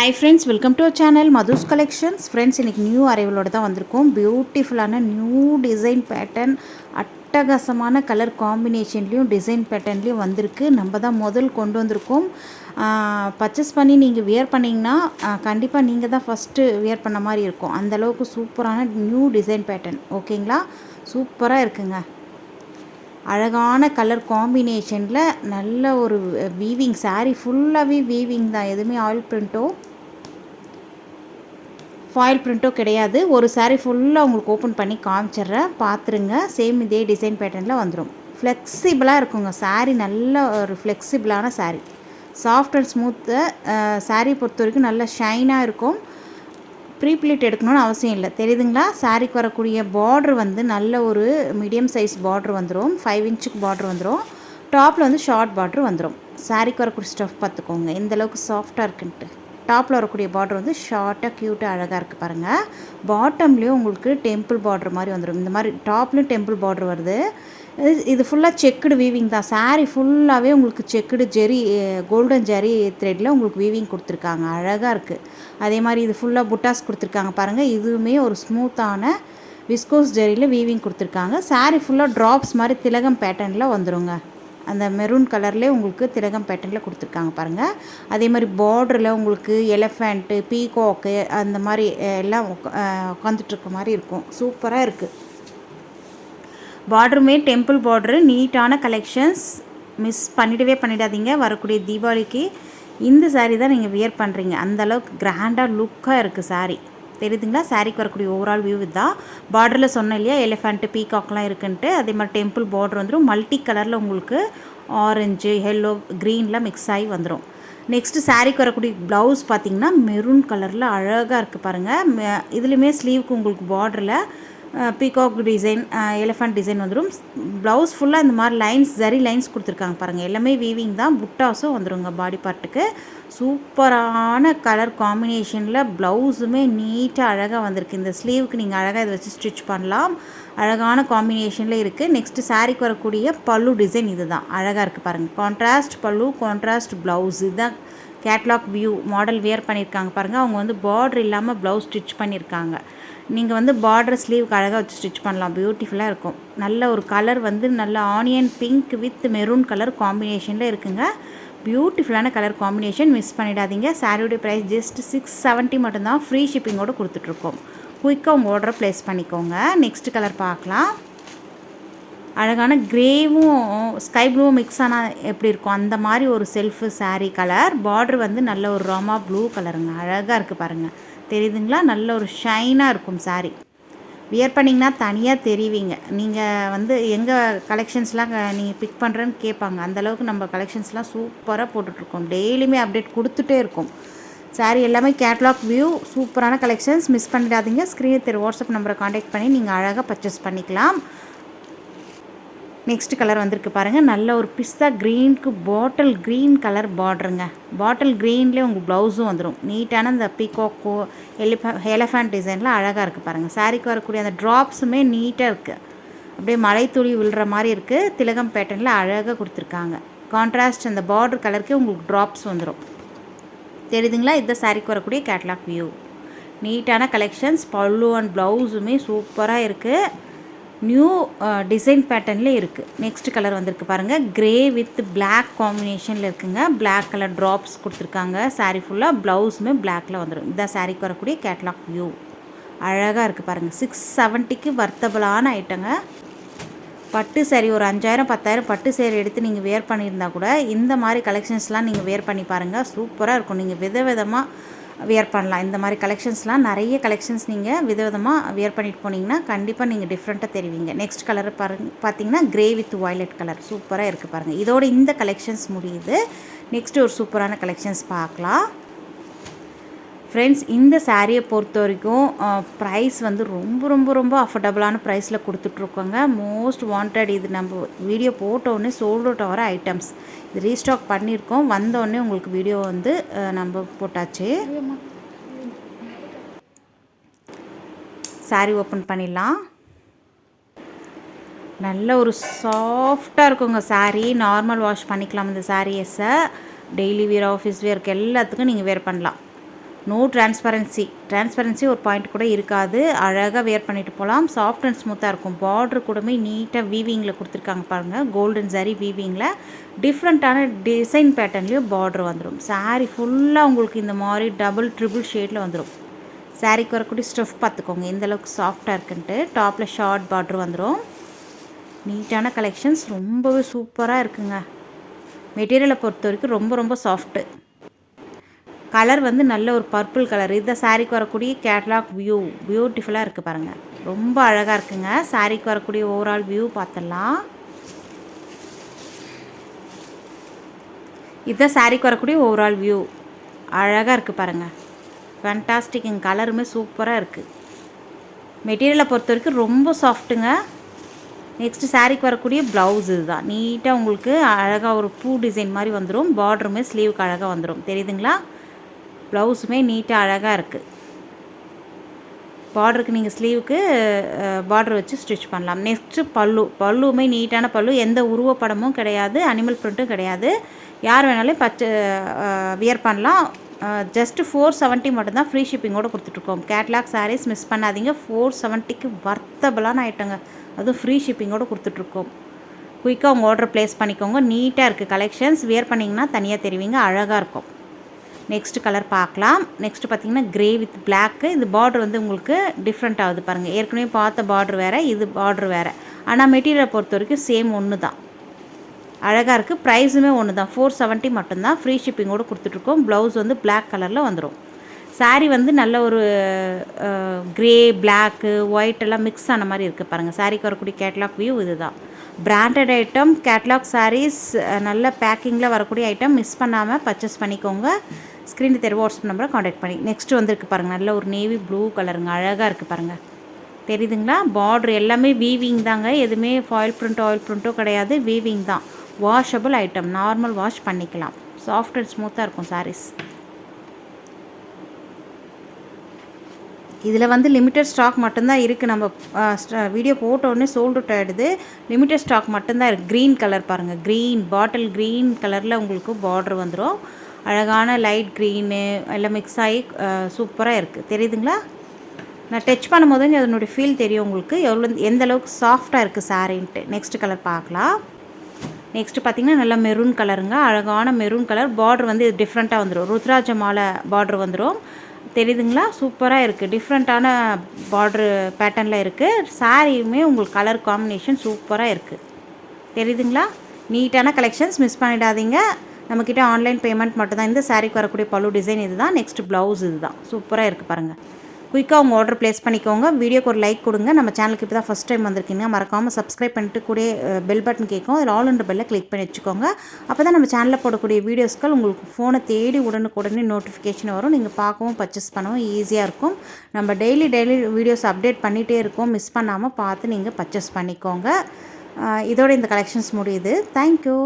Hi friends, welcome to our channel Madhu's collections. Friends, இன்றைக்கி new அரைவலோடு தான் வந்திருக்கோம். பியூட்டிஃபுல்லான நியூ டிசைன் பேட்டர்ன், அட்டகாசமான கலர் காம்பினேஷன்லேயும் டிசைன் பேட்டர்ன்லேயும் வந்திருக்கு. நம்ம தான் முதல் கொண்டு வந்திருக்கோம். பர்ச்சேஸ் பண்ணி நீங்கள் வியர் பண்ணிங்கன்னா கண்டிப்பாக நீங்கள் தான் ஃபஸ்ட்டு வியர் பண்ண மாதிரி இருக்கும். அந்தளவுக்கு சூப்பரான நியூ டிசைன் பேட்டர்ன். ஓகேங்களா? சூப்பராக இருக்குங்க. அழகான கலர் காம்பினேஷனில் நல்ல ஒரு வீவிங். சாரீ ஃபுல்லாகவே வீவிங் தான். எதுவுமே ஆயில் பிரிண்ட்டோ ஃபாயில் பிரிண்ட்டோ கிடையாது. ஒரு சாரீ ஃபுல்லாக உங்களுக்கு ஓப்பன் பண்ணி காமிச்சிட்றேன், பார்த்துருங்க. சேம் இதே டிசைன் பேட்டர்னில் வந்துடும். ஃப்ளெக்சிபிளாக இருக்குங்க சாரீ. நல்ல ஒரு ஃப்ளெக்சிபிளான sari, soft and smooth. Sari பொறுத்த வரைக்கும் நல்ல ஷைனாக இருக்கும். ப்ரீ ப்ளீட் எடுக்கணும்னு அவசியம் இல்லை. தெரியுதுங்களா? சாரீக்கு வரக்கூடிய பார்ட்ரு வந்து நல்ல ஒரு மீடியம் சைஸ் பார்ட்ரு வந்துடும். 5 இன்ச்சுக்கு பார்ட்ரு வந்துடும். டாப்பில் வந்து ஷார்ட் பார்ட்ரு வந்துடும். சாரீக்கு வரக்கூடிய ஸ்டஃப் பார்த்துக்கோங்க எந்தளவுக்கு சாஃப்டாக இருக்குன்ட்டு. டாப்பில் வரக்கூடிய பார்ட்ரு வந்து ஷார்ட்டாக க்யூட்டாக அழகாக இருக்குது பாருங்கள். பாட்டம்லேயும் உங்களுக்கு டெம்பிள் பார்ட்ரு மாதிரி வந்துடும். இந்த மாதிரி டாப்லேயும் டெம்பிள் பார்ட்ரு வருது. இது ஃபுல்லாக செக்குடு வீவிங் தான். சாரீ ஃபுல்லாகவே உங்களுக்கு செக்குடு ஜெரி, கோல்டன் ஜெரி த்ரெட்டில் உங்களுக்கு வீவிங் கொடுத்துருக்காங்க. அழகாக இருக்குது. அதே மாதிரி இது ஃபுல்லாக புட்டாஸ் கொடுத்துருக்காங்க பாருங்கள். இதுவுமே ஒரு ஸ்மூத்தான விஸ்கோஸ் ஜெரியில் வீவிங் கொடுத்துருக்காங்க. சாரீ ஃபுல்லாக ட்ராப்ஸ் மாதிரி திலகம் பேட்டர்னில் வந்துடுங்க. அந்த மெரூன் கலர்லேயே உங்களுக்கு திலகம் பேட்டர்னில் கொடுத்துருக்காங்க பாருங்கள். அதே மாதிரி பார்டரில் உங்களுக்கு எலஃபண்ட்டு, பீகாக்கு அந்த மாதிரி எல்லாம் உட்காந்துட்ருக்க மாதிரி இருக்கும். சூப்பராக இருக்குது. பார்டருமே டெம்பிள் பார்டரு. நீட்டான கலெக்ஷன்ஸ். மிஸ் பண்ணிடாதீங்க. வரக்கூடிய தீபாவளிக்கு இந்த சாரீ தான் நீங்கள் வியர் பண்ணுறீங்க. அந்தளவுக்கு கிராண்டாக லுக்காக இருக்குது சாரீ. தெரியுதுங்களா? சாரீக்கு வரக்கூடிய ஓவரால் வியூ தான். பார்டரில் சொன்னேன் இல்லையா, எலிஃபெண்ட்டு பீகாக்லாம் இருக்குன்ட்டு. அதே மாதிரி டெம்பிள் பார்டர் வந்துடும். மல்டி கலரில் உங்களுக்கு ஆரஞ்சு, எல்லோ, க்ரீன்லாம் மிக்ஸ் ஆகி வந்துடும். நெக்ஸ்ட்டு சாரீக்கு வரக்கூடிய ப்ளவுஸ் பார்த்திங்கன்னா மெரூன் கலரில் அழகாக இருக்குது பாருங்கள். இதுலேயுமே ஸ்லீவுக்கு உங்களுக்கு பார்டரில் பீகாக் டிசைன், எலிஃபண்ட் டிசைன் வந்துடும். ப்ளவுஸ் ஃபுல்லாக இந்த மாதிரி லைன்ஸ், ஜரி லைன்ஸ் கொடுத்துருக்காங்க பாருங்கள். எல்லாமே வீவிங் தான். புட்டாஸும் வந்துடுங்க பாடி பார்ட்டுக்கு. சூப்பரான கலர் காம்பினேஷனில் ப்ளவுஸுமே நீட்டாக அழகாக வந்திருக்கு. இந்த ஸ்லீவுக்கு நீங்கள் அழகாக இதை வச்சு ஸ்டிச் பண்ணலாம். அழகான காம்பினேஷனில் இருக்குது. நெக்ஸ்ட்டு சாரீக்கு வரக்கூடிய பல்லு டிசைன் இது தான். அழகாக இருக்குது பாருங்கள். கான்ட்ராஸ்ட் பல்லு, கான்ட்ராஸ்ட் ப்ளவுஸ். இதுதான் கேட்லாக் வியூ மாடல் வியர் பண்ணியிருக்காங்க பாருங்கள். அவங்க வந்து பார்டர் இல்லாமல் ப்ளவுஸ் ஸ்டிச் பண்ணியிருக்காங்க. நீங்கள் வந்து பார்டர் ஸ்லீவுக்கு அழகாக வச்சு ஸ்டிச் பண்ணலாம். பியூட்டிஃபுல்லாக இருக்கும். நல்ல ஒரு கலர் வந்து நல்ல onion pink with maroon colour காம்பினேஷனில் இருக்குங்க. பியூட்டிஃபுல்லான கலர் காம்பினேஷன். மிஸ் பண்ணிடாதீங்க. சாரியோடைய ப்ரைஸ் ஜஸ்ட் 670 மட்டும்தான். ஃப்ரீ ஷிப்பிங்கோடு கொடுத்துட்ருக்கோம். குயிக்காக உங்கள் ஆர்டரை ப்ளேஸ் பண்ணிக்கோங்க. நெக்ஸ்ட் கலர் பார்க்கலாம். அழகான க்ரேவும் ஸ்கை ப்ளூவும் மிக்ஸ் ஆனால் எப்படி இருக்கும் அந்த மாதிரி ஒரு செல்ஃபு சாரீ கலர். பார்டர் வந்து நல்ல ஒரு ராமா ப்ளூ கலருங்க. அழகாக இருக்குது பாருங்கள். தெரியுதுங்களா? நல்ல ஒரு ஷைனாக இருக்கும் சாரீ. வியர் பண்ணிங்கன்னா தனியாக தெரிவிங்க. நீங்கள் வந்து எங்கள் கலெக்ஷன்ஸ்லாம் நீங்கள் பிக் பண்ணுறேன்னு கேட்பாங்க. அந்தளவுக்கு நம்ம கலெக்ஷன்ஸ்லாம் சூப்பராக போட்டுட்ருக்கோம். டெய்லியுமே அப்டேட் கொடுத்துட்டே இருக்கும். சாரீ எல்லாமே கேட்லாக் வியூ. சூப்பரான கலெக்ஷன்ஸ். மிஸ் பண்ணிடாதீங்க. ஸ்க்ரீனில் தெரிய வாட்ஸ்அப் நம்பரை காண்டாக்ட் பண்ணி நீங்கள் அழகாக பர்ச்சேஸ் பண்ணிக்கலாம். நெக்ஸ்ட் கலர் வந்திருக்கு பாருங்கள். நல்ல ஒரு பிஸ்தா க்ரீனுக்கு பாட்டில் க்ரீன் கலர் பார்டருங்க. பாட்டில் க்ரீன்லேயே உங்கள் ப்ளவுஸும் வந்துடும். நீட்டான இந்த பீகாக்கோ, எலிஃபண்ட் டிசைனில் அழகாக இருக்குது பாருங்கள். சாரீக்கு வரக்கூடிய அந்த ட்ராப்ஸுமே நீட்டாக இருக்குது. அப்படியே மழை துளி விழுற மாதிரி இருக்குது. திலகம் பேட்டர்னில் அழகாக கொடுத்துருக்காங்க. கான்ட்ராஸ்ட் அந்த பார்டர் கலருக்கே உங்களுக்கு ட்ராப்ஸ் வந்துடும். தெரியுதுங்களா? இதுதான் சாரீக்கு வரக்கூடிய கேட்லாக் வியூ. நீட்டான கலெக்ஷன்ஸ். பல்லு அண்ட் ப்ளவுஸுமே சூப்பராக இருக்குது. நியூ டிசைன் பேட்டர்னில் இருக்குது. நெக்ஸ்ட் கலர் வந்திருக்கு பாருங்கள். க்ரே வித் பிளாக் காம்பினேஷனில் இருக்குங்க. பிளாக் கலர் ட்ராப்ஸ் கொடுத்துருக்காங்க. சாரீ ஃபுல்லாக ப்ளவுஸுமே பிளாக்கில் வந்துடும். இதான் சாரீக்கு வரக்கூடிய கேட்லாக் வியூ. அழகாக இருக்குது பாருங்கள். 670க்கு வர்த்தபிளான ஐட்டங்க. பட்டு சாரீ ஒரு 5000 10,000 பட்டு சாரீ எடுத்து நீங்கள் வேர் பண்ணியிருந்தா கூட இந்த மாதிரி கலெக்ஷன்ஸ்லாம் நீங்கள் வேர் பண்ணி பாருங்கள். சூப்பராக இருக்கும். நீங்கள் விதவிதமாக வியர் பண்ணலாம். இந்த மாதிரி கலெக்ஷன்ஸ்லாம் நிறைய கலெக்ஷன்ஸ் நீங்கள் விதவிதமாக வியர் பண்ணிட்டு போனீங்கன்னா கண்டிப்பாக நீங்கள் டிஃப்ரெண்ட்டாக தெரிவிங்க. நெக்ஸ்ட் கலர் பார்த்தீங்கன்னா க்ரே வித் வயலட் கலர். சூப்பராக இருக்குது பாருங்கள். இதோட இந்த கலெக்ஷன்ஸ் முடியுது. நெக்ஸ்ட்டு ஒரு சூப்பரான கலெக்ஷன்ஸ் பார்க்கலாம். ஃப்ரெண்ட்ஸ், இந்த சாரியை பொறுத்த வரைக்கும் ப்ரைஸ் வந்து ரொம்ப ரொம்ப ரொம்ப அஃபோர்டபுளான ப்ரைஸில் கொடுத்துட்ருக்கோங்க. Most wanted. இது நம்ம வீடியோ போட்டோடனே சோல்ட் அவுட் ஆகிற ஐட்டம்ஸ். இது ரீஸ்டாக் பண்ணியிருக்கோம். வந்தோடனே உங்களுக்கு வீடியோ வந்து நம்ம போட்டாச்சு. சாரி ஓப்பன் பண்ணிடலாம். நல்ல ஒரு சாஃப்டாக இருக்குங்க சாரீ. நார்மல் வாஷ் பண்ணிக்கலாம் இந்த சாரீஸை. டெய்லி வியர், ஆஃபீஸ் வியருக்கு எல்லாத்துக்கும் நீங்கள் வேர் பண்ணலாம். நோ டிரான்ஸ்பரன்சி ஒரு பாயிண்ட் கூட இருக்காது. அழகாக வியர் பண்ணிட்டு போகலாம். சாஃப்ட் அண்ட் ஸ்மூத்தாக இருக்கும். பார்டர் கூடமே நீட்டாக வீவிங்கில் கொடுத்துருக்காங்க பாருங்கள். கோல்டன் ஜரி வீவிங்கில் டிஃப்ரெண்ட்டான டிசைன் பேட்டர்ன்லேயும் பார்டர் வந்துடும். சாரீ ஃபுல்லாக உங்களுக்கு இந்த மாதிரி டபுள் ட்ரிபிள் ஷேடில் வந்துடும். சாரீக்கு வரக்கூடிய ஸ்டஃப் பார்த்துக்கோங்க எந்தளவுக்கு சாஃப்டாக இருக்குன்ட்டு. டாப்பில் ஷார்ட் பார்டர் வந்துடும். நீட்டான கலெக்ஷன்ஸ், ரொம்பவே சூப்பராக இருக்குங்க. மெட்டீரியலை பொறுத்த வரைக்கும் ரொம்ப ரொம்ப சாஃப்ட்டு. கலர் வந்து நல்ல ஒரு பர்பிள் கலர். இதுதான் சாரீக்கு வரக்கூடிய கேட்லாக் வியூ. பியூட்டிஃபுல்லாக இருக்குது பாருங்கள். ரொம்ப அழகாக இருக்குங்க. சாரீக்கு வரக்கூடிய ஓவரால் வியூ பார்த்துடலாம். இதுதான் சாரீக்கு வரக்கூடிய ஓவரால் வியூ. அழகாக இருக்குது பாருங்கள். ஃபேண்டாஸ்டிக். கலருமே சூப்பராக இருக்குது. மெட்டீரியலை பொறுத்த வரைக்கும் ரொம்ப சாஃப்ட்டுங்க. நெக்ஸ்ட்டு சாரீக்கு வரக்கூடிய ப்ளவுஸ் இதுதான். நீட்டாக உங்களுக்கு அழகாக ஒரு பூ டிசைன் மாதிரி வந்துடும். பார்டருமே ஸ்லீவுக்கு அழகாக வந்துடும். தெரியுதுங்களா? ப்ளவுஸுமே நீட்டாக அழகாக இருக்குது. பார்டருக்கு நீங்கள் ஸ்லீவுக்கு பார்டர் வச்சு ஸ்டிச் பண்ணலாம். நெக்ஸ்ட்டு பல்லுமே நீட்டான பல்லு. எந்த உருவப்படமும் கிடையாது, அனிமல் பிரிண்ட்டும் கிடையாது. யார் வேணாலும் வியர் பண்ணலாம். ஜஸ்ட்டு 470 மட்டும்தான் ஃப்ரீ ஷிப்பிங்கோடு கொடுத்துட்ருக்கோம். கேட்லாக் சாரீஸ் மிஸ் பண்ணாதீங்க. 470க்கு வர்த்தபிளான ஐட்டங்க. அதுவும் ஃப்ரீ ஷிப்பிங்கோடு கொடுத்துட்ருக்கோம். குயிக்காக உங்கள் ஆர்டர் ப்ளேஸ் பண்ணிக்கோங்க. நீட்டாக இருக்குது கலெக்ஷன்ஸ். வியர் பண்ணிங்கன்னா தனியாக தெரிவிங்க. அழகாக இருக்கும். நெக்ஸ்ட் கலர் பார்க்கலாம். நெக்ஸ்ட்டு பார்த்திங்கன்னா க்ரே வித் பிளாக்கு. இந்த பார்டர் வந்து உங்களுக்கு டிஃப்ரெண்ட் ஆகுது பாருங்கள். ஏற்கனவே பார்த்த பார்டர் வேறு, இது பார்டர் வேறு. ஆனால் மெட்டீரியலை பொறுத்த வரைக்கும் சேம் ஒன்று தான். அழகாக இருக்குது. ப்ரைஸுமே ஒன்று தான். 470 மட்டும்தான். ஃப்ரீ ஷிப்பிங்கோடு கொடுத்துட்ருக்கோம். ப்ளவுஸ் வந்து பிளாக் கலரில் வந்துடும். சாரீ வந்து நல்ல ஒரு க்ரே, பிளாக்கு, ஒயிட் எல்லாம் மிக்ஸ் ஆன மாதிரி இருக்குது பாருங்கள். சாரீக்கு வரக்கூடிய கேட்லாக் வியூ இது தான். பிராண்டட் ஐட்டம், கேட்லாக் சாரீஸ், நல்ல பேக்கிங்கில் வரக்கூடிய ஐட்டம். மிஸ் பண்ணாமல் பர்ச்சேஸ் பண்ணிக்கோங்க. ஸ்க்ரீனில் தெரிய வாட்ஸ்அப் நம்பரை காண்டாக்ட் பண்ணி. நெக்ஸ்ட்டு வந்துருக்கு பாருங்கள். நல்ல ஒரு நேவி ப்ளூ கலருங்க. அழகாக இருக்குது பாருங்கள். தெரியுதுங்களா? பார்டர் எல்லாமே வீவிங் தாங்க. எதுவுமே ஃபாயில் பிரிண்ட்டோ ஆயில் பிரிண்ட்டோ கிடையாது. வீவிங் தான். Washable item. நார்மல் வாஷ் பண்ணிக்கலாம். சாஃப்ட் அண்ட் ஸ்மூத்தாக இருக்கும் சாரீஸ். இதில் வந்து லிமிட்டட் ஸ்டாக் மட்டும்தான் இருக்குது. நம்ம வீடியோ போட்ட உடனே சோல்ட் அவுட் ஆகிடுது. லிமிட்டட் ஸ்டாக் மட்டும்தான் இருக்குது. க்ரீன் கலர் பாருங்கள். க்ரீன் பாட்டில் க்ரீன் கலரில் உங்களுக்கு பார்டர் வந்துடும். அழகான லைட் க்ரீனு எல்லாம் மிக்ஸ் ஆகி சூப்பராக இருக்குது. தெரியுதுங்களா? நான் டச் பண்ணும்போது அதனுடைய ஃபீல் தெரியும் உங்களுக்கு எந்த அளவுக்கு சாஃப்டாக இருக்குது சாரின்ட்டு. நெக்ஸ்ட் கலர் பார்க்கலாம். நெக்ஸ்ட்டு பார்த்திங்கன்னா நல்லா மெரூன் கலருங்க. அழகான மெரூன் கலர். பார்டர் வந்து டிஃப்ரெண்ட்டாக வந்துடும். ருத்ராஜ மாலை பார்டர் வந்துடும். தெரியுதுங்களா? சூப்பராக இருக்குது. டிஃப்ரெண்ட்டான பார்ட்ரு பேட்டர்னில் இருக்குது. சாரியுமே உங்களுக்கு கலர் காம்பினேஷன் சூப்பராக இருக்குது. தெரியுதுங்களா? நீட்டான கலெக்ஷன்ஸ். மிஸ் பண்ணிடாதீங்க. நம்மக்கிட்ட ஆன்லைன் பேமெண்ட் மட்டும்தான். இந்த சாரீக்கு வரக்கூடிய பல்லு டிசைன் இது தான். நெக்ஸ்ட் ப்ளவுஸ் இது தான். சூப்பராக இருக்குது பாருங்கள். குயிக்காக உங்கள் ஆர்டர் ப்ளேஸ் பண்ணிக்கோங்க. வீடியோக்கு ஒரு லைக் கொடுங்க. நம்ம சேனலுக்கு இப்போ தான் ஃபஸ்ட் டைம் வந்திருக்கீங்க. மறக்காமல் சப்ஸ்கிரைப் பண்ணிட்டு கூட பெல் பட்டன் கேட்கும். அதில் ஆல் என்ற பெல்லை கிளிக் பண்ணி வச்சுக்கோங்க. அப்போ தான் நம்ம சேனலில் போடக்கூடிய வீடியோஸ்கள் உங்களுக்கு ஃபோனை தேடி உடனுக்குடனே நோட்டிஃபிகேஷன் வரும். நீங்கள் பார்க்கவும் பர்ச்சேஸ் பண்ணவும் ஈஸியாக இருக்கும். நம்ம டெய்லி வீடியோஸ் அப்டேட் பண்ணிகிட்டே இருக்கோம். மிஸ் பண்ணாமல் பார்த்து நீங்கள் பர்ச்சேஸ் பண்ணிக்கோங்க. இதோட இந்த கலெக்ஷன்ஸ் முடியுது. தேங்க்யூ.